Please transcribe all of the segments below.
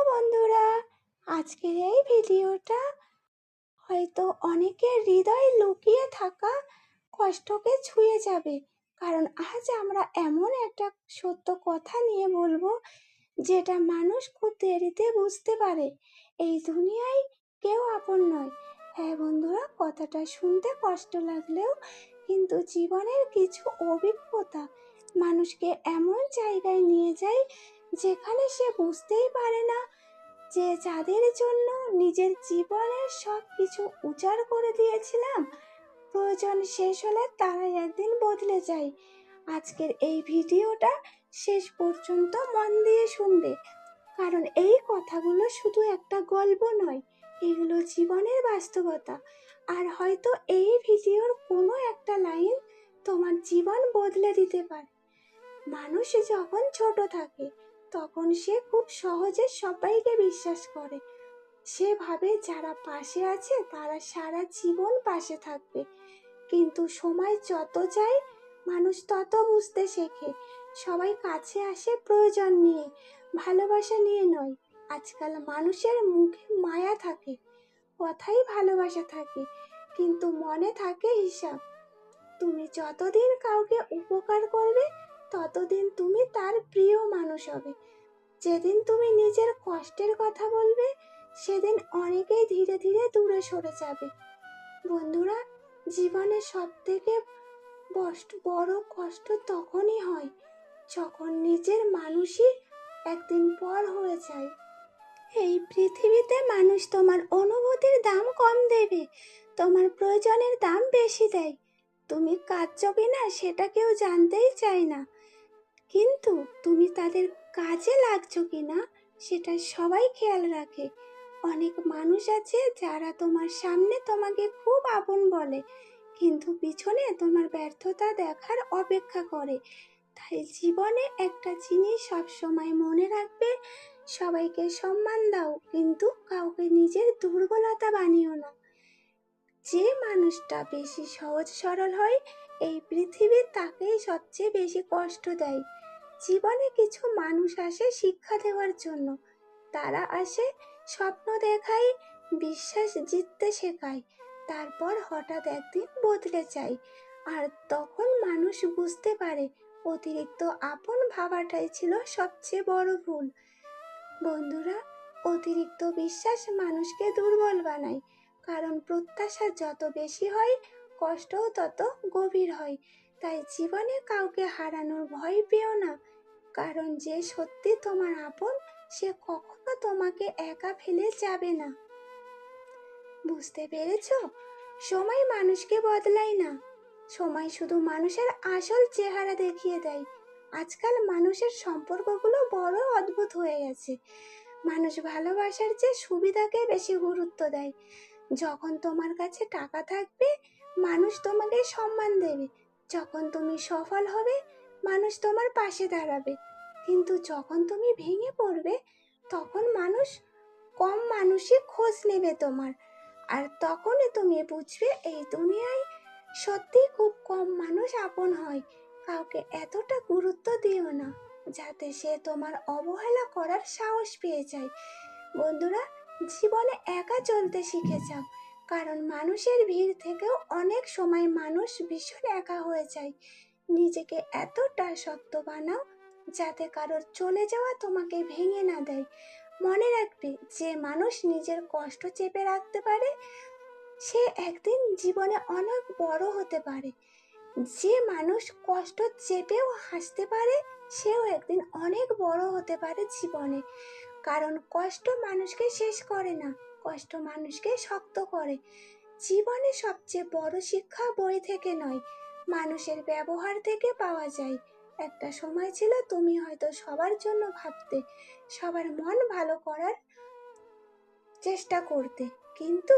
বন্ধুরা, আজকের এই ভিডিওটা হয়তো অনেকের হৃদয়ে লুকিয়ে থাকা কষ্টকে ছুঁয়ে যাবে। কারণ আজ আমরা এমন একটা সত্য কথা নিয়ে বলবো, যেটা মানুষ খুব দেরিতে বুঝতে পারে। এই দুনিয়ায় কেউ আপন নয়। হ্যাঁ বন্ধুরা, কথাটা শুনতে কষ্ট লাগলেও কিন্তু জীবনের কিছু অভিজ্ঞতা মানুষকে এমন জায়গায় নিয়ে যায় যেখানে সে বুঝতেই পারে না যে যাদের জন্য নিজের জীবনের সব কিছু উজাড় করে দিয়েছিলাম, প্রয়োজন শেষ হলে তারাই একদিন বদলে যায়। আজকের এই ভিডিওটা শেষ পর্যন্ত মন দিয়ে শুনবে, কারণ এই কথাগুলো শুধু একটা গল্প নয়, এগুলো জীবনের বাস্তবতা। আর হয়তো এই ভিডিওর কোনো একটা লাইন তোমার জীবন বদলে দিতে পারে। মানুষ যখন ছোট থাকে তখন সে খুব সহজে সবাইকে বিশ্বাস করে। সে ভাবে যারা পাশে আছে তারা সারা জীবন পাশে থাকবে। কিন্তু সময় যত যায় মানুষ তত বুঝতে শেখে, সবাই কাছে আসে প্রয়োজন নিয়ে, ভালোবাসা নিয়ে নয়। আজকাল মানুষের মুখে মায়া থাকে, কথাই ভালোবাসা থাকে, কিন্তু মনে থাকে হিসাব। তুমি যতদিন কাউকে উপকার করবে ততদিন তুমি তার প্রিয় মানুষ হবে। যেদিন তুমি নিজের কষ্টের কথা বলবে সেদিন অনেকেই ধীরে ধীরে দূরে সরে যাবে। বন্ধুরা, জীবনে সব থেকে বড় কষ্ট তখনই হয় যখন নিজের মানুষই একদিন পর হয়ে যায়। এই পৃথিবীতে মানুষ তোমার অনুভূতির দাম কম দেবে, তোমার প্রয়োজনের দাম বেশি দেয়। তুমি কাঁদছো কিনা সেটা কেউ জানতেই চায় না, কিন্তু তুমি তাদের কাজে লাগছো কিনা সেটা সবাই খেয়াল রাখে। অনেক মানুষ আছে যারা তোমার সামনে তোমাকে খুব আপন বলে, কিন্তু পিছনে তোমার ব্যর্থতা দেখার অপেক্ষা করে। তাই জীবনে একটা জিনিস সবসময় মনে রাখবে, সবাইকে সম্মান দাও কিন্তু কাউকে নিজের দুর্বলতা বানিও না। যে মানুষটা বেশি সহজ সরল হয় এই পৃথিবী তাকেই সবচেয়ে বেশি কষ্ট দেয়। জীবনে কিছু মানুষ আসে শিক্ষা দেওয়ার জন্য, তারা আসে স্বপ্ন দেখায়, বিশ্বাস জিততে শেখায়, তারপর হঠাৎ একদিন বদলে যায়। আর তখন মানুষ বুঝতে পারে অতিরিক্ত আপন ভাবাটাই ছিল সবচেয়ে বড় ভুল। বন্ধুরা, অতিরিক্ত বিশ্বাস মানুষকে দুর্বল বানায়, কারণ প্রত্যাশা যত বেশি হয় কষ্টও তত গভীর হয়। তাই জীবনে কাউকে হারানোর ভয় পেও না, কারণ যে সত্যি তোমার আপন সে কখনো তোমাকে একা ফেলে যাবে না। বুঝতে পেরেছো? সময় মানুষকে বদলায় না, সময় শুধু মানুষের আসল চেহারা দেখিয়ে দেয়। আজকাল মানুষের সম্পর্কগুলো বড় অদ্ভুত হয়ে গেছে। মানুষ ভালোবাসার চেয়ে সুবিধাকে বেশি গুরুত্ব দেয়। যখন তোমার কাছে টাকা থাকবে মানুষ তোমাকে সম্মান দেবে, যখন তুমি সফল হবে মানুষ তোমার পাশে দাঁড়াবে, কিন্তু যখন তুমি ভেঙে পড়বে তখন মানুষই খোঁজ নেবে তোমার। আর তখনই তুমি বুঝবে এই দুনিয়ায় সত্যি খুব কম মানুষ আপন হয়। কাউকে এতটা গুরুত্ব দিও না যাতে সে তোমার অবহেলা করার সাহস পেয়ে যায়। বন্ধুরা, জীবনে একা চলতে শিখে যাও, কারণ মানুষের ভিড় থেকেও অনেক সময় মানুষ ভীষণ একা হয়ে যায়। নিজেকে এতটা শক্ত বানাও যাতে কারোর চলে যাওয়া তোমাকে ভেঙে না দেয়। মনে রাখবে, যে মানুষ নিজের কষ্ট চেপে রাখতে পারে সে একদিন জীবনে অনেক বড় হতে পারে। যে মানুষ কষ্ট চেপেও হাসতে পারে সেও একদিন অনেক বড় হতে পারে জীবনে। কারণ কষ্ট মানুষকে শেষ করে না, কষ্ট মানুষকে শক্ত করে। জীবনে সবচেয়ে বড় শিক্ষা বই থেকে নয়, মানুষের ব্যবহার থেকে পাওয়া যায়। একটা সময় ছিল তুমি হয়তো সবার জন্য ভাবতে, সবার মন ভালো করার চেষ্টা করতে, কিন্তু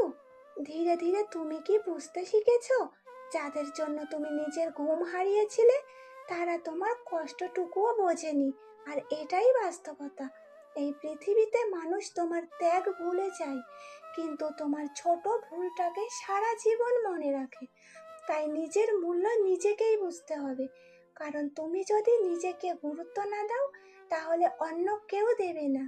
ধীরে ধীরে তুমি কি বুঝতে শিখেছো যাদের জন্য তুমি নিজের ঘুম হারিয়েছিলে তারা তোমার কষ্টটুকুও বোঝেনি। আর এটাই বাস্তবতা। এই পৃথিবীতে মানুষ তোমার ত্যাগ ভুলে যায়, কিন্তু তোমার ছোট ভুলটাকে সারা জীবন মনে রাখে। তাই নিজের মূল্য নিজেকেই বুঝতে হবে, কারণ তুমি যদি নিজেকে গুরুত্ব না দাও তাহলে অন্য কেউ দেবে না।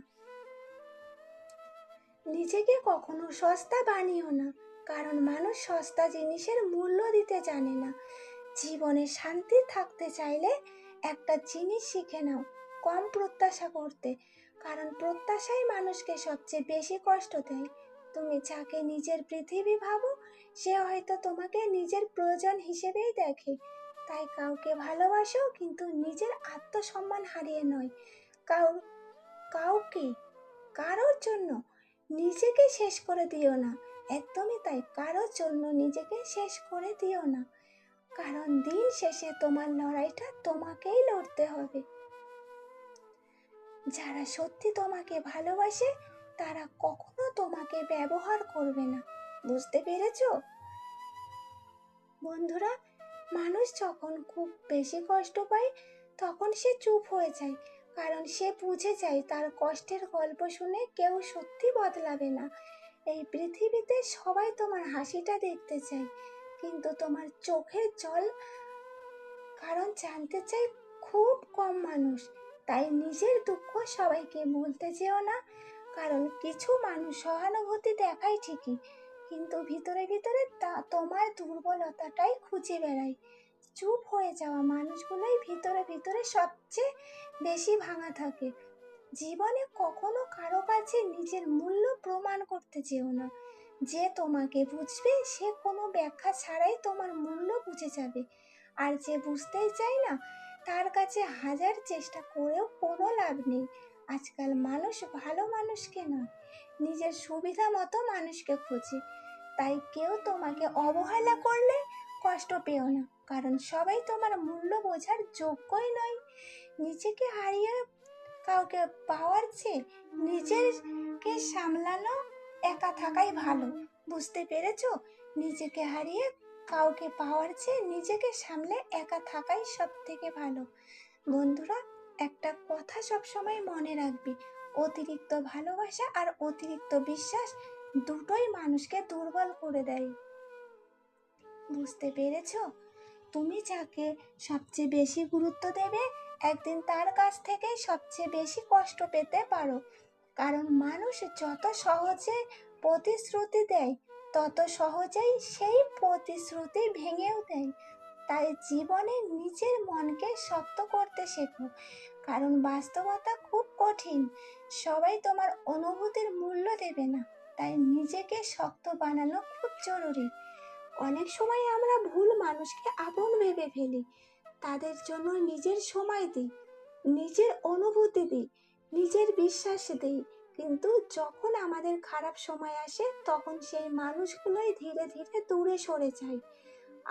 নিজেকে কখনো সস্তা বানিও না, কারণ মানুষ সস্তা জিনিসের মূল্য দিতে জানে না। জীবনে শান্তি থাকতে চাইলে একটা জিনিস শিখে নাও, কম প্রত্যাশা করতে, কারণ প্রত্যাশাই মানুষকে সবচেয়ে বেশি কষ্ট দেয়। তুমি যাকে নিজের পৃথিবী ভাবো, সে হয়তো তোমাকে নিজের প্রয়োজন হিসেবেই দেখে। তাই কাউকে ভালোবাসো, কিন্তু নিজের আত্মসম্মান হারিয়ে নয়। কাউ কাউকে কারোর জন্য নিজেকে শেষ করে দিও না। একদমই তাই, কারোর জন্য নিজেকে শেষ করে দিও না, কারণ দিন শেষে তোমার লড়াইটা তোমাকেই লড়তে হবে। যারা সত্যি তোমাকে ভালোবাসে তারা কখনো তোমাকে ব্যবহার করবে না। বুঝতে পেরেছো বন্ধুরা? মানুষ যখন খুব বেশি কষ্ট পায় তখন সে চুপ হয়ে যায়, কারণ সে বুঝে যায় তার কষ্টের গল্প শুনে কেউ সত্যি বদলাবে না। এই পৃথিবীতে সবাই তোমার হাসিটা দেখতে চায়, কিন্তু তোমার চোখের জল কারণ জানতে চাই খুব কম মানুষ। তাই নিজের দুঃখ সবাইকে বলতে যেও না, কারণ কিছু মানুষ সহানুভূতি দেখায় ঠিকই, কিন্তু ভিতরে ভিতরে তোমার দুর্বলতাটাই খুঁজে বেড়ায়। চুপ হয়ে যাওয়া মানুষগুলোই ভিতরে ভিতরে সবচেয়ে বেশি ভাঙা থাকে। জীবনে কখনো কারো কাছে নিজের মূল্য প্রমাণ করতে যেও না। যে তোমাকে বুঝবে সে কোনো ব্যাখ্যা ছাড়াই তোমার মূল্য বুঝে যাবে, আর যে বুঝতেই চায় না তার কাছে হাজার চেষ্টা করেও কোনো লাভ নেই। আজকাল মানুষ ভালো মানুষকে নয়, নিজের সুবিধা মতো মানুষকে খোঁজে। তাই কেউ তোমাকে অবহেলা করলে কষ্ট পেও না, কারণ সবাই তোমার মূল্য বোঝার যোগ্যই নয়। নিজেকে হারিয়ে কাউকে পাওয়ার চেয়ে নিজেকে সামলানো একা থাকাই ভালো। বুঝতে পেরেছো? নিজেকে হারিয়ে কাউকে পাওয়ার চেয়ে নিজেকে সামলে একা থাকাই সব থেকে ভালো। বন্ধুরা, একটা কথা সবসময় মনে রাখবি, অতিরিক্ত ভালোবাসা আর অতিরিক্ত বিশ্বাস দুটোই মানুষকে দুর্বল করে দেয়। বুঝতে পেরেছো? তুমি যাকে সবচেয়ে বেশি গুরুত্ব দেবে, একদিন তার কাছ থেকেই সবচেয়ে বেশি কষ্ট পেতে পারো। কারণ মানুষ যত সহজে প্রতিশ্রুতি দেয় তত সহজেই সেই প্রতিশ্রুতি ভেঙেও দেয়। তাই জীবনে নিজের মনকে শক্ত করতে শেখো, কারণ বাস্তবতা খুব কঠিন। সবাই তোমার অনুভূতির মূল্য দেবে না, তাই নিজেকে শক্ত বানানো খুব জরুরি। অনেক সময় আমরা ভুল মানুষকে আপন ভেবে ফেলি, তাদের জন্য নিজের সময় দিই, নিজের অনুভূতি দিই, নিজের বিশ্বাস দিই, কিন্তু যখন আমাদের খারাপ সময় আসে তখন সেই মানুষগুলোই ধীরে ধীরে দূরে সরে যায়।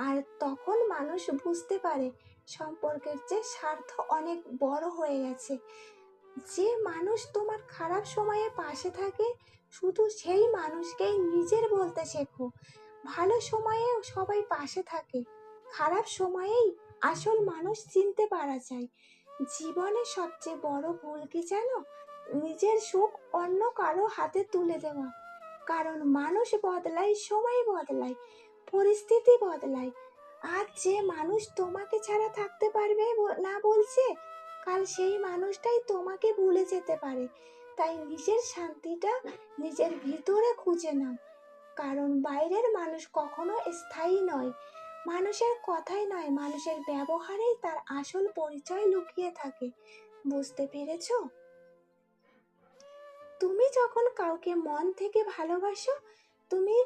আর তখন মানুষ বুঝতে পারে সম্পর্কের যে স্বার্থ অনেক বড় হয়ে গেছে। যে মানুষ তোমার খারাপ সময়ে পাশে থাকে শুধু সেই মানুষকেই নিজের বলতে শেখো। ভালো সময়ে সবাই পাশে থাকে, খারাপ সময়েই আসল মানুষ চিনতে পারা যায়। জীবনে সবচেয়ে বড় ভুল কি জানো? নিজের সুখ অন্য কারো হাতে তুলে দেওয়া। কারণ মানুষ বদলায়, সময় বদলায়, পরিস্থিতি বদলায়। আর যে মানুষ তোমাকে ছাড়া থাকতে পারবে না বলছে, কাল সেই মানুষটাই তোমাকে ভুলে যেতে পারে। তাই নিজের শান্তিটা নিজের ভিতরে খুঁজে নাও, কারণ বাইরের মানুষ কখনো স্থায়ী নয়। মানুষের কথাই নয়, মানুষের ব্যবহারেই তার আসল পরিচয় লুকিয়ে থাকে। বুঝতে পেরেছো? তুমি যখন কাউকে মন থেকে ভালোবাসো, তুমি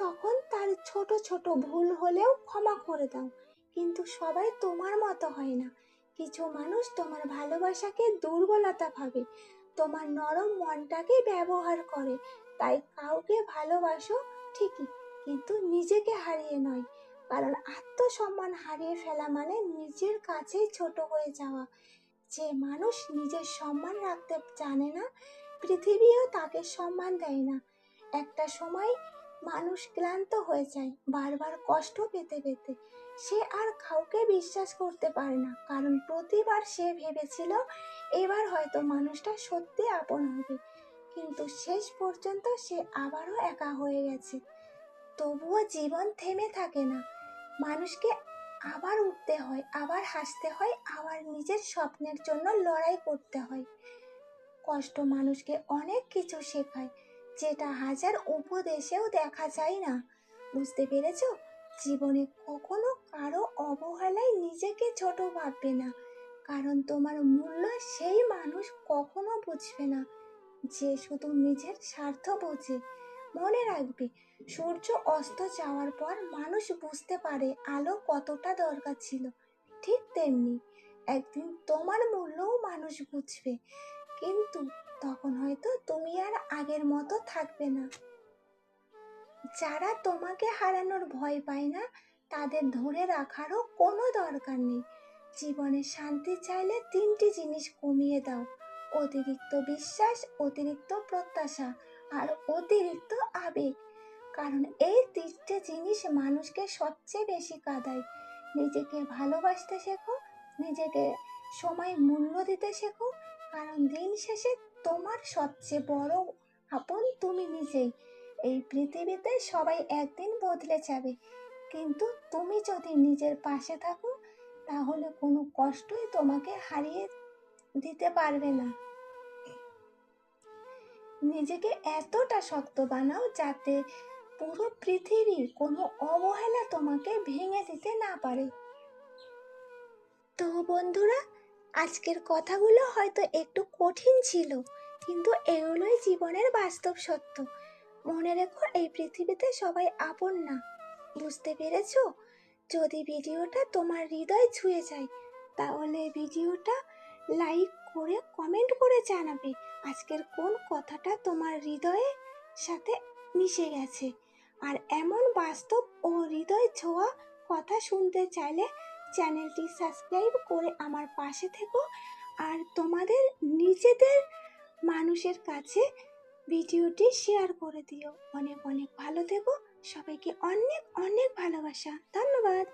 তখন তার ছোট ছোট ভুল হলেও ক্ষমা করে দাও। কিন্তু সবাই তোমার মতো হয় না। কিছু মানুষ তোমার ভালোবাসাকে দুর্বলতা ভাবে, তোমার নরম মনটাকে ব্যবহার করে। তাই কাউকে ভালোবাসো ঠিকই, কিন্তু নিজেকে হারিয়ে নয়। কারণ আত্মসম্মান হারিয়ে ফেলা মানে নিজের কাছেই ছোট হয়ে যাওয়া। যে মানুষ নিজের সম্মান রাখতে জানে না, পৃথিবীও তাকে সম্মান দেয় না। একটা সময় মানুষ ক্লান্ত হয়ে যায় বারবার কষ্ট পেতে পেতে। সে আর কাউকে বিশ্বাস করতে পারে না, কারণ প্রতিবার সে ভেবেছিল এবার হয়তো মানুষটা সত্যি আপন হবে, কিন্তু শেষ পর্যন্ত সে আবারও একা হয়ে গেছে। তবুও জীবন থেমে থাকে না, মানুষকে আবার উঠতে হয়, আবার হাসতে হয়, আবার নিজের স্বপ্নের জন্য লড়াই করতে হয়। কষ্ট মানুষকে অনেক কিছু শেখায়, যেটা হাজার উপদেশেও দেখা যায় না। বুঝতে পেরেছো? জীবনে কখনো কারো অবহেলায় নিজেকে ছোট ভাববে না, কারণ তোমার মূল্য সেই মানুষ কখনো বুঝবে না যে শুধু নিজের স্বার্থ বোঝে। মনে রাখবে, সূর্য অস্ত যাওয়ার পর মানুষ বুঝতে পারে আলো কতটা দরকার ছিল। ঠিক তেমনি একদিন তোমার মূল্যও মানুষ বুঝবে, কিন্তু তখন হয়তো তুমি আর আগের মতো থাকবে না। যারা তোমাকে হারানোর ভয় পায় না, তাদের ধরে রাখারও কোনো দরকার নেই। জীবনে শান্তি চাইলে তিনটি জিনিস কমিয়ে দাও: অতিরিক্ত বিশ্বাস, অতিরিক্ত প্রত্যাশা আর অতিরিক্ত আবেগ। কারণ এই তিনটে জিনিস মানুষকে সবচেয়ে বেশি কাঁদায়। নিজেকে ভালোবাসতে শেখো, নিজেকে সময় মূল্য দিতে শেখো, কারণ দিন শেষে তোমার সবচেয়ে বড় আপন তুমি নিজেই। এই পৃথিবীতে সবাই একদিন বদলে যাবে, কিন্তু তুমি যদি নিজের পাশে থাকো, তাহলে কোনো কষ্টই তোমাকে হারিয়ে দিতে পারবে না। নিজেকে এতটা শক্ত বানাও যাতে পুরো পৃথিবীর কোনো অবহেলা তোমাকে ভেঙে দিতে না পারে। তো বন্ধুরা, আজকের কথাগুলো হয়তো একটু কঠিন ছিল, কিন্তু এগুলোই জীবনের বাস্তব সত্য। মনে রেখো, এই পৃথিবীতে সবাই আপন না। বুঝতে পেরেছো? যদি ভিডিওটা তোমার হৃদয় ছুঁয়ে যায়, তাহলে ভিডিওটা লাইক করে কমেন্ট করে জানাবে আজকের কোন কথাটা তোমার হৃদয়ের সাথে মিশে গেছে। আর এমন বাস্তব ও হৃদয় ছোঁয়া কথা শুনতে চাইলে চ্যানেলটি সাবস্ক্রাইব করে আমার পাশে থেকো। আর তোমাদের নিজেদের মানুষের কাছে ভিডিওটি শেয়ার করে দিও। অনেক অনেক ভালো থেকো। সবাইকে অনেক অনেক ভালোবাসা। ধন্যবাদ।